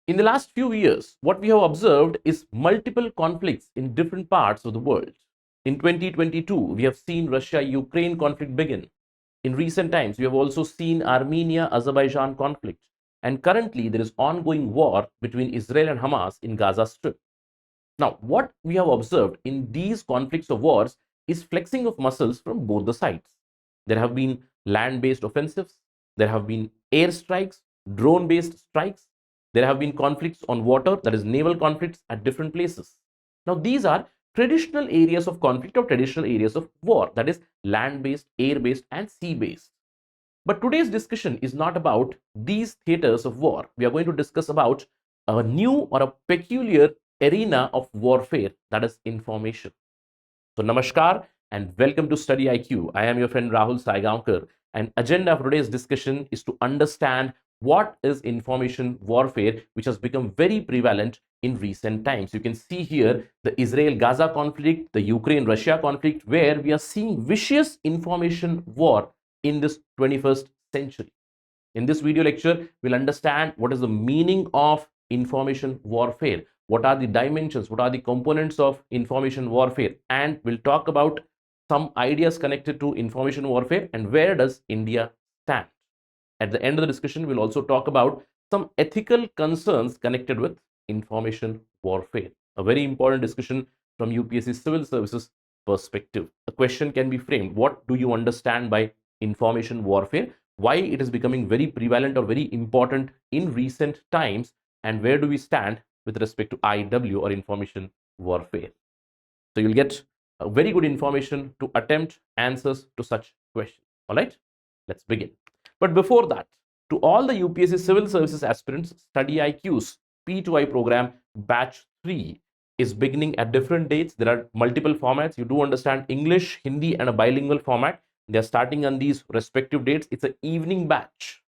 In the last few years, what we have observed is multiple conflicts in different parts of the world. In 2022, we have seen Russia-Ukraine conflict begin. In recent times, we have also seen Armenia-Azerbaijan conflict. And currently, there is ongoing war between Israel and Hamas in Gaza Strip. Now, what we have observed in these conflicts of wars is flexing of muscles from both the sides. There have been land-based offensives, there have been airstrikes, drone-based strikes, there have been conflicts on water, that is naval conflicts at different places. Now, these are traditional areas of conflict or traditional areas of war, that is land-based, air-based and sea-based. But today's discussion is not about these theaters of war. We are going to discuss about a new or a peculiar arena of warfare, that is information. So namaskar and welcome to Study IQ. I am your friend Rahul Saigaonkar, and agenda for today's discussion is to understand what is information warfare, which has become very prevalent in recent times. You can see here the Israel-Gaza conflict, the Ukraine-Russia conflict, where we are seeing vicious information war in this 21st century. In this video lecture, we'll understand what is the meaning of information warfare, what are the dimensions, what are the components of information warfare, and we'll talk about some ideas connected to information warfare and where does India stand. At the end of the discussion, we'll also talk about some ethical concerns connected with information warfare. A very important discussion from UPSC Civil Services perspective. The question can be framed: what do you understand by information warfare? Why it is becoming very prevalent or very important in recent times, and where do we stand with respect to IW or information warfare? So you'll get a very good information to attempt answers to such questions. All right, let's begin. But before that, to all the UPSC Civil Services aspirants, StudyIQ's P2I program batch 3 is beginning at different dates. There are multiple formats. You do understand English, Hindi and a bilingual format. They are starting on these respective dates. It's an evening batch.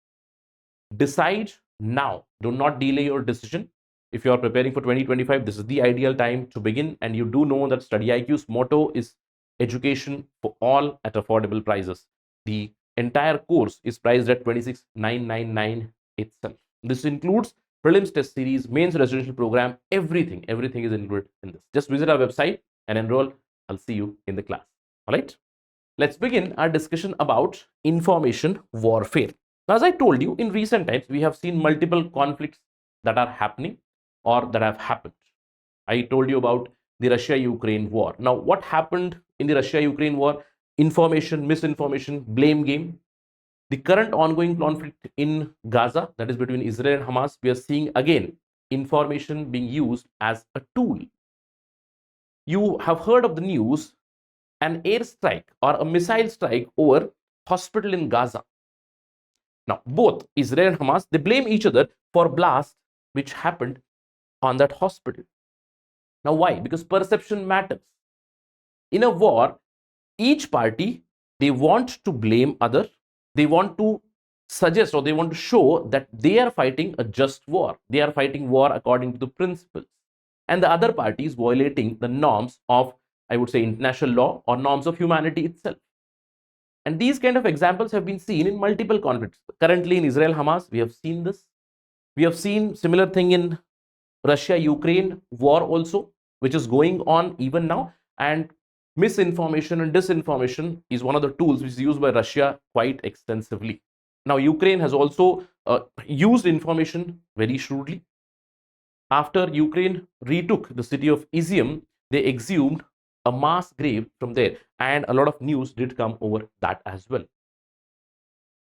Decide now. Do not delay your decision. If you are preparing for 2025, this is the ideal time to begin. And you do know that StudyIQ's motto is education for all at affordable prices. The entire course is priced at 26,999 itself. This includes prelims test series, mains residential program, everything is included in this. Just visit our website and enroll. I'll see you in the class. All right. Let's begin our discussion about information warfare. Now, as I told you, in recent times, we have seen multiple conflicts that are happening or that have happened. I told you about the Russia-Ukraine war. Now, what happened in the Russia-Ukraine war? Information, misinformation, blame game. The current ongoing conflict in Gaza, that is between Israel and Hamas, we are seeing again information being used as a tool. You have heard of the news, an airstrike or a missile strike over hospital in Gaza. Now, both Israel and Hamas, they blame each other for blast which happened on that hospital. Now, why? Because perception matters. In a war, each party, they want to blame other. They want to suggest or they want to show that they are fighting a just war. They are fighting war according to the principles. And the other party is violating the norms of, I would say, international law or norms of humanity itself. And these kind of examples have been seen in multiple conflicts. Currently in Israel-Hamas, we have seen this. We have seen similar thing in Russia-Ukraine war also, which is going on even now. And misinformation and disinformation is one of the tools which is used by Russia quite extensively. Now, Ukraine has also used information very shrewdly. After Ukraine retook the city of Izium, they exhumed a mass grave from there, and a lot of news did come over that as well.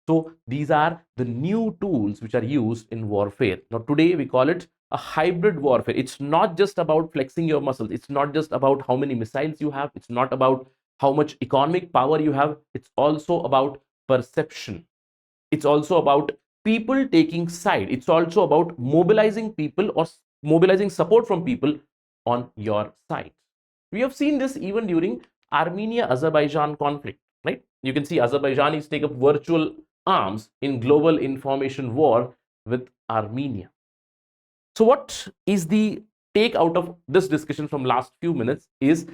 So these are the new tools which are used in warfare. Now today we call it a hybrid warfare. It's not just about flexing your muscles. It's not just about how many missiles you have. It's not about how much economic power you have. It's also about perception. It's also about people taking side. It's also about mobilizing people or mobilizing support from people on your side. We have seen this even during Armenia-Azerbaijan conflict, right? You can see Azerbaijanis take up virtual arms in global information war with Armenia. So what is the take out of this discussion from last few minutes is,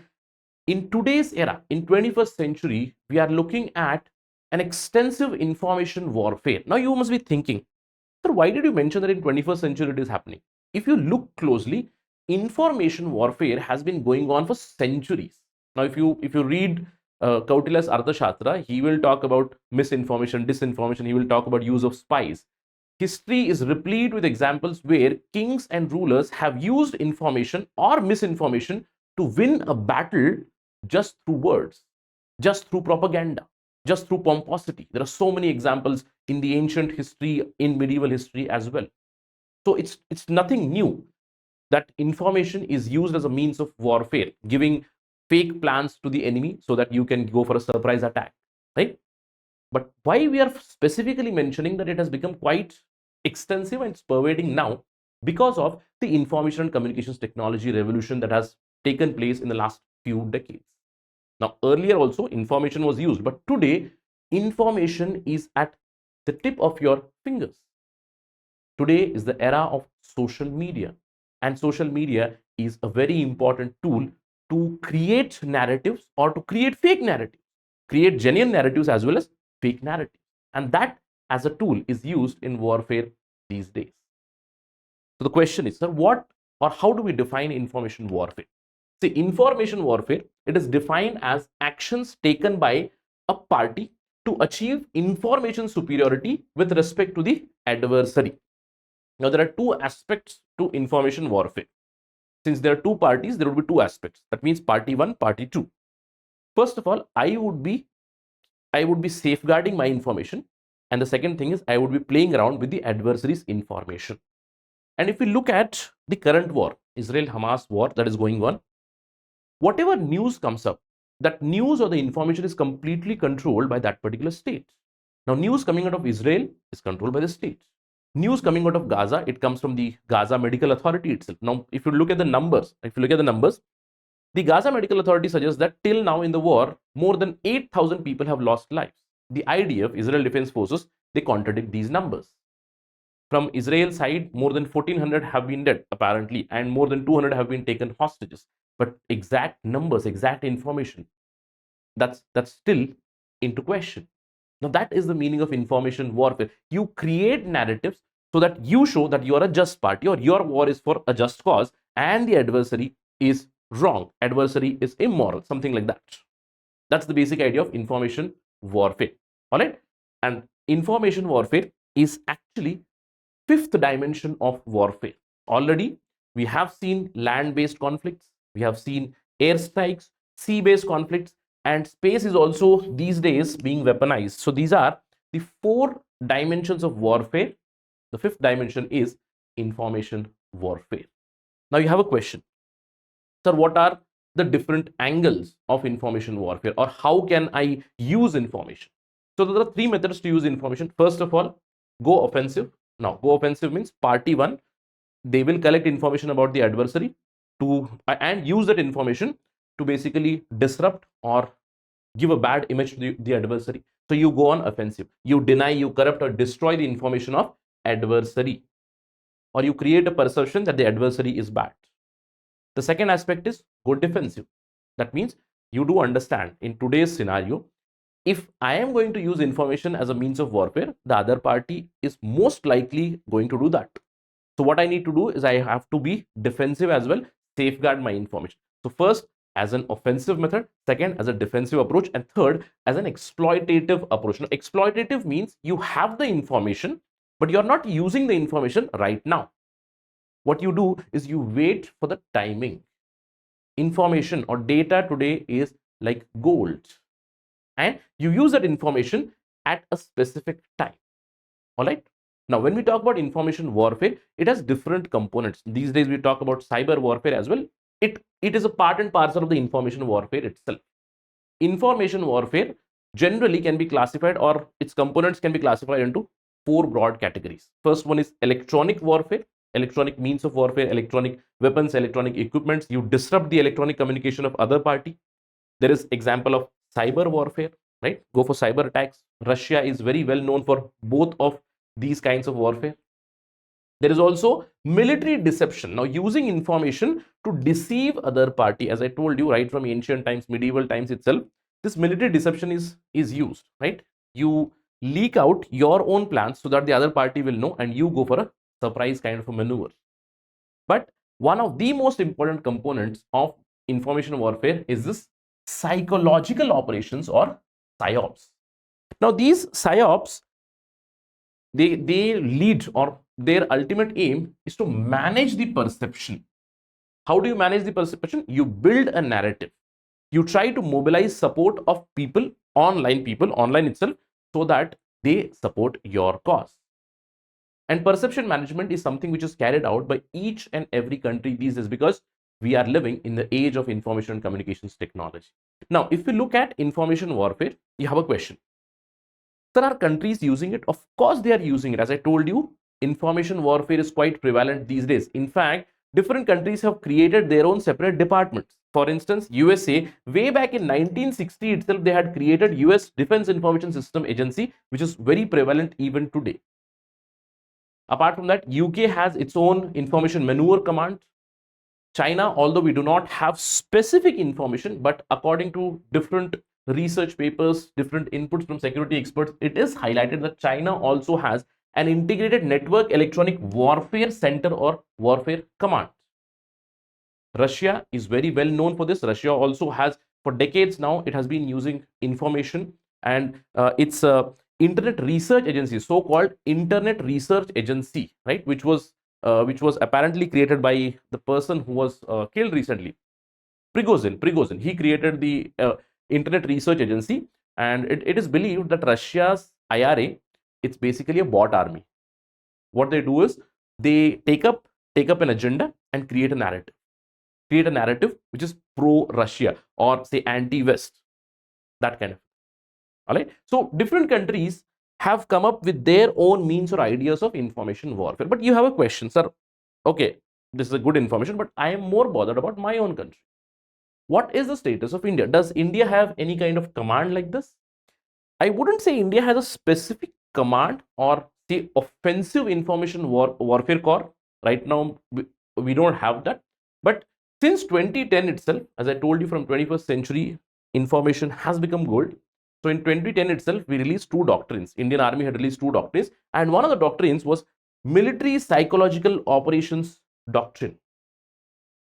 in today's era, in 21st century, we are looking at an extensive information warfare. Now you must be thinking, sir, why did you mention that in 21st century it is happening? if you look closely, information warfare has been going on for centuries. Now, if you read Kautilya's Arthashastra, he will talk about misinformation, disinformation. He will talk about use of spies. History is replete with examples where kings and rulers have used information or misinformation to win a battle just through words, just through propaganda, just through pomposity. There are so many examples in the ancient history, in medieval history as well. So it's nothing new that information is used as a means of warfare, giving fake plans to the enemy so that you can go for a surprise attack, right? But why we are specifically mentioning that it has become quite extensive and it's pervading now, because of the information and communications technology revolution that has taken place in the last few decades. Now, earlier also information was used, but today information is at the tip of your fingers. Today is the era of social media, and social media is a very important tool to create narratives or to create fake narratives, create genuine narratives as well as fake narratives. And that as a tool is used in warfare these days. So the question is, sir, what or how do we define information warfare? See, information warfare, it is defined as actions taken by a party to achieve information superiority with respect to the adversary. Now, there are two aspects to information warfare. Since there are two parties, there will be two aspects. That means party one, party two. First of all, I would be safeguarding my information. And the second thing is I would be playing around with the adversary's information. And if we look at the current war, Israel Hamas war that is going on, whatever news comes up, that news or the information is completely controlled by that particular state. Now, news coming out of Israel is controlled by the state. News coming out of Gaza, it comes from the Gaza Medical Authority itself. Now, if you look at the numbers, the Gaza Medical Authority suggests that till now in the war, more than 8,000 people have lost lives. The IDF, Israel Defense Forces, they contradict these numbers. From Israel's side, more than 1,400 have been dead, apparently, and more than 200 have been taken hostages. But exact numbers, exact information, that's still into question. Now, that is the meaning of information warfare. You create narratives so that you show that you are a just party or your war is for a just cause and the adversary is wrong, adversary is immoral, something like that. That's the basic idea of information warfare. All right. And information warfare is actually fifth dimension of warfare. Already we have seen land-based conflicts, we have seen airstrikes, sea-based conflicts, and space is also these days being weaponized. So these are the four dimensions of warfare. The fifth dimension is information warfare. Now you have a question, sir, what are the different angles of information warfare, or how can I use information? So there are three methods to use information. First of all, go offensive. Now, go offensive means party one, they will collect information about the adversary and use that information to basically disrupt or give a bad image to the adversary. So you go on offensive. You deny, you corrupt, or destroy the information of adversary, or you create a perception that the adversary is bad. The second aspect is go defensive. That means you do understand in today's scenario, if I am going to use information as a means of warfare, the other party is most likely going to do that. So what I need to do is I have to be defensive as well, safeguard my information. So first, as an offensive method, second, as a defensive approach, and third, as an exploitative approach. Now, exploitative means you have the information, but you're not using the information right now. What you do is you wait for the timing. Information or data today is like gold, and you use that information at a specific time. All right. Now, when we talk about information warfare, it has different components. These days, we talk about cyber warfare as well. It is a part and parcel of the information warfare itself. Information warfare generally can be classified, or its components can be classified into four broad categories. First one is electronic warfare, electronic means of warfare, electronic weapons, electronic equipments. You disrupt the electronic communication of other party. There is example of cyber warfare, right? Go for cyber attacks. Russia is very well known for both of these kinds of warfare. There is also military deception. Now, using information to deceive other party, as I told you, right from ancient times, medieval times itself, this military deception is used, right? You leak out your own plans so that the other party will know, and you go for a surprise kind of a maneuver. But one of the most important components of information warfare is this psychological operations or psyops. Now, these psyops, they lead, or their ultimate aim is to manage the perception. How do you manage the perception? You build a narrative. You try to mobilize support of people online itself, so that they support your cause. And perception management is something which is carried out by each and every country these days, because we are living in the age of information and communications technology. Now, if we look at information warfare, you have a question. There are countries using it? Of course, they are using it. As I told you, information warfare is quite prevalent these days. In fact, different countries have created their own separate departments. For instance, USA, way back in 1960 itself, they had created US Defense Information System Agency, which is very prevalent even today. Apart from that, UK has its own information maneuver command. China, although we do not have specific information, but according to different research papers, different inputs from security experts, it is highlighted that China also has an integrated network electronic warfare center or warfare command. Russia is very well known for this. Russia also has, for decades now, it has been using information, and its internet research agency, so-called internet research agency, right, which was apparently created by the person who was killed recently, Prigozhin. He created the internet research agency, and it is believed that Russia's IRA, it's basically a bot army. What they do is they take up an agenda and create a narrative which is pro-Russia, or say anti-West, that kind of. All right. So different countries have come up with their own means or ideas of information warfare. But you have a question, sir. Okay, this is a good information, but I am more bothered about my own country. What is the status of India? Does India have any kind of command like this? I wouldn't say India has a specific command or say offensive information warfare corps. Right now, we don't have that. But since 2010 itself, as I told you, from 21st century, information has become gold. So in 2010 itself, we released two doctrines. Indian Army had released two doctrines, and one of the doctrines was Military Psychological Operations Doctrine.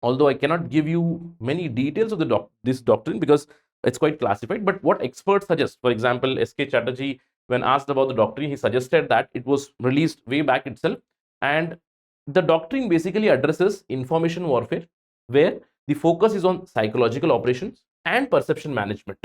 Although I cannot give you many details of this doctrine because it's quite classified, but what experts suggest, for example, S.K. Chatterjee, when asked about the doctrine, he suggested that it was released way back itself, and the doctrine basically addresses information warfare, where the focus is on psychological operations and perception management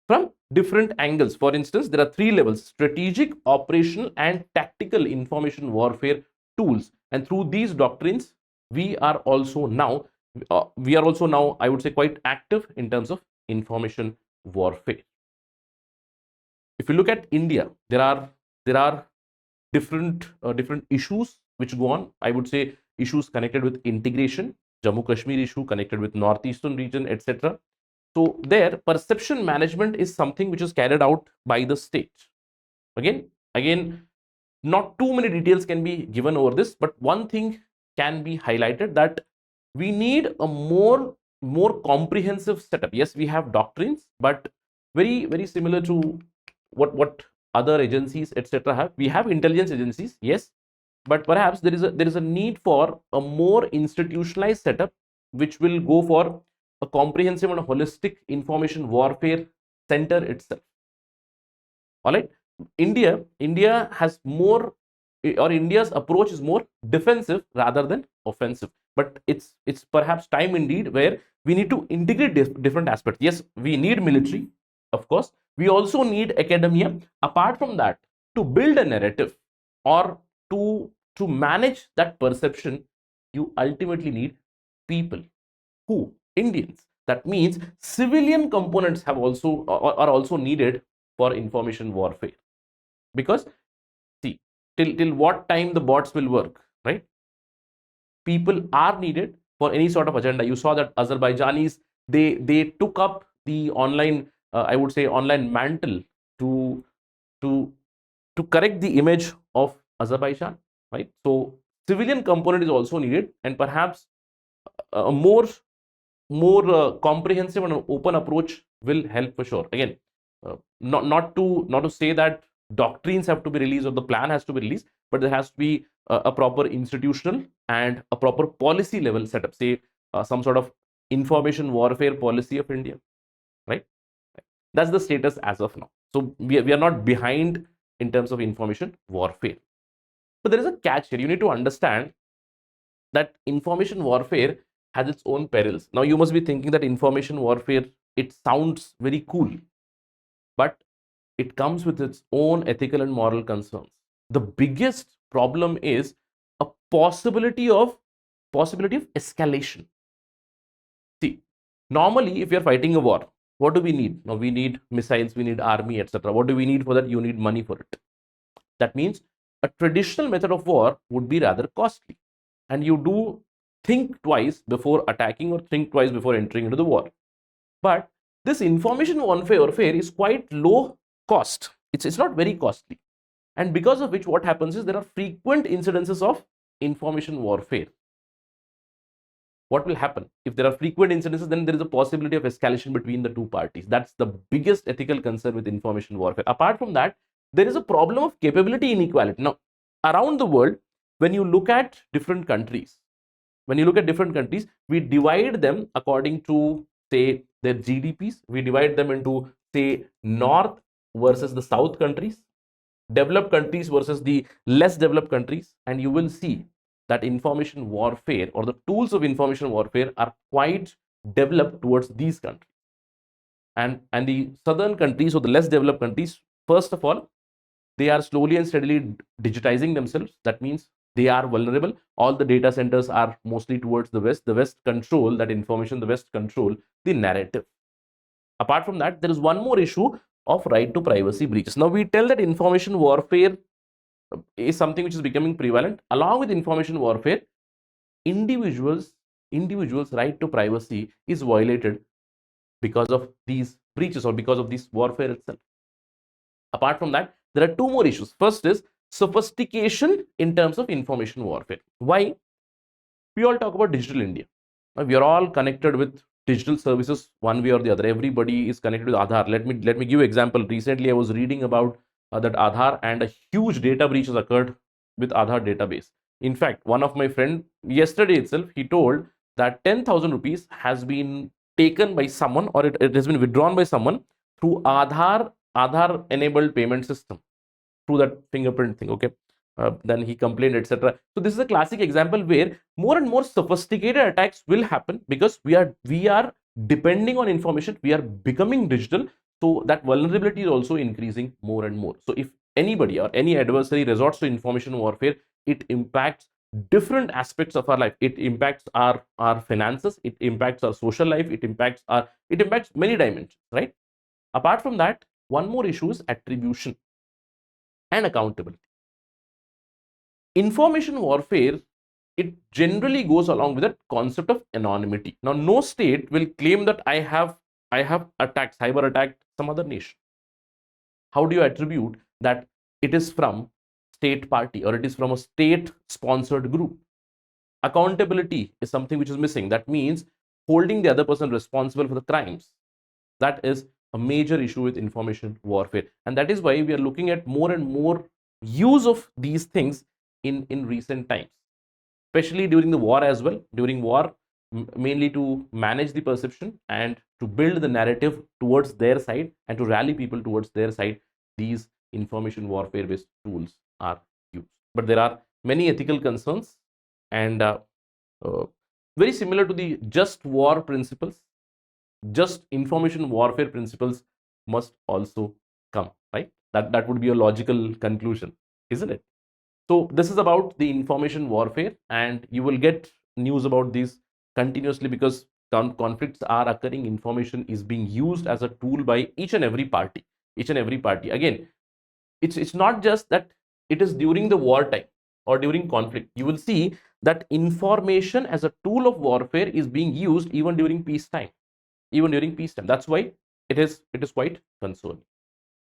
from different angles. For instance, there are three levels: strategic, operational, and tactical information warfare tools. And through these doctrines, we are also now, I would say, quite active in terms of information warfare. If you look at India, there are different issues which go on. I would say issues connected with integration, Jammu Kashmir issue connected with northeastern region, etc. So there, perception management is something which is carried out by the state. Again, not too many details can be given over this, but one thing can be highlighted, that we need a more comprehensive setup. Yes, we have doctrines, but very similar to what other agencies, etc. have. We have intelligence agencies, yes, but perhaps there is a need for a more institutionalized setup, which will go for a comprehensive and a holistic information warfare center itself. All right. India has more, or India's approach is more defensive rather than offensive. But it's perhaps time indeed where we need to integrate different aspects. Yes, we need military, of course. We also need academia. Apart from that, to build a narrative or to manage that perception, you ultimately need people. Who? Indians. That means civilian components are also needed for information warfare. Because see, till what time the bots will work, right? People are needed for any sort of agenda. You saw that Azerbaijanis, they took up the online, I would say, online mantle to correct the image of Azerbaijan, right? So civilian component is also needed, and perhaps a more comprehensive and open approach will help for sure. Again, not to say that doctrines have to be released or the plan has to be released, but there has to be a proper institutional and a proper policy level setup, say some sort of information warfare policy of India, right? That's the status as of now. So we are not behind in terms of information warfare. But there is a catch here. You need to understand that information warfare has its own perils. Now you must be thinking that information warfare, it sounds very cool, but it comes with its own ethical and moral concerns. The biggest problem is a possibility of escalation. See, normally if you're fighting a war, what do we need? Now we need missiles, we need army, etc. What do we need for that? You need money for it. That means a traditional method of war would be rather costly, and you do think twice before attacking or think twice before entering into the war. But this information warfare is quite low cost. It's not very costly, and because of which what happens is there are frequent incidences of information warfare. What will happen if there are frequent incidences? Then there is a possibility of escalation between the two parties. That's the biggest ethical concern with information warfare. Apart from that, there is a problem of capability inequality. Now, around the world, when you look at different countries, we divide them according to, say, their GDPs. We divide them into, say, North versus the South countries, developed countries versus the less developed countries, and you will see that information warfare or the tools of information warfare are quite developed towards these countries. And the southern countries or the less developed countries, first of all, they are slowly and steadily digitizing themselves. That means they are vulnerable. All the data centers are mostly towards the West. The West control that information, the West control the narrative. Apart from that, there is one more issue of right to privacy breaches. Now we tell that information warfare is something which is becoming prevalent. Along with information warfare, individuals right to privacy is violated because of these breaches or because of this warfare itself. Apart from that, there are two more issues. First is sophistication in terms of information warfare. Why? We all talk about digital India. We are all connected with digital services one way or the other. Everybody is connected with Aadhaar. Let me give you an example. Recently, I was reading about that Aadhaar, and a huge data breach has occurred with Aadhaar database. In fact, one of my friend yesterday itself, he told that 10,000 rupees has been taken by someone, or it has been withdrawn by someone through Aadhaar enabled payment system, through that fingerprint thing. Okay. Then he complained, etc. So this is a classic example where more and more sophisticated attacks will happen because we are depending on information. We are becoming digital, so that vulnerability is also increasing more and more. So if anybody or any adversary resorts to information warfare, it impacts different aspects of our life. It impacts our finances. It impacts our social life. It impacts many dimensions, right? Apart from that, one more issue is attribution and accountability. Information warfare, it generally goes along with the concept of anonymity. Now, no state will claim that I have attacked, cyber attacked some other nation. How do you attribute that it is from state party or it is from a state sponsored group? Accountability is something which is missing. That means holding the other person responsible for the crimes. That is a major issue with information warfare, and that is why we are looking at more and more use of these things in recent times, especially during the war as well. During war, mainly to manage the perception and to build the narrative towards their side and to rally people towards their side, these information warfare based tools are used. But there are many ethical concerns, and very similar to the just war principles, just information warfare principles must also come, right? That would be a logical conclusion, isn't it? So this is about the information warfare, and you will get news about this continuously because conflicts are occurring. Information is being used as a tool by each and every party. Again, it's not just that it is during the wartime or during conflict. You will see that information as a tool of warfare is being used even during peacetime. That's why it is quite concerning.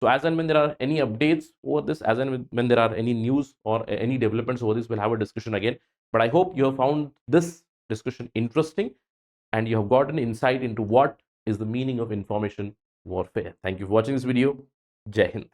So as and when there are any updates over this, as and when there are any news or any developments over this, we'll have a discussion again. But I hope you have found this discussion interesting and you have got an insight into what is the meaning of information warfare. Thank you for watching this video. Jai Hind.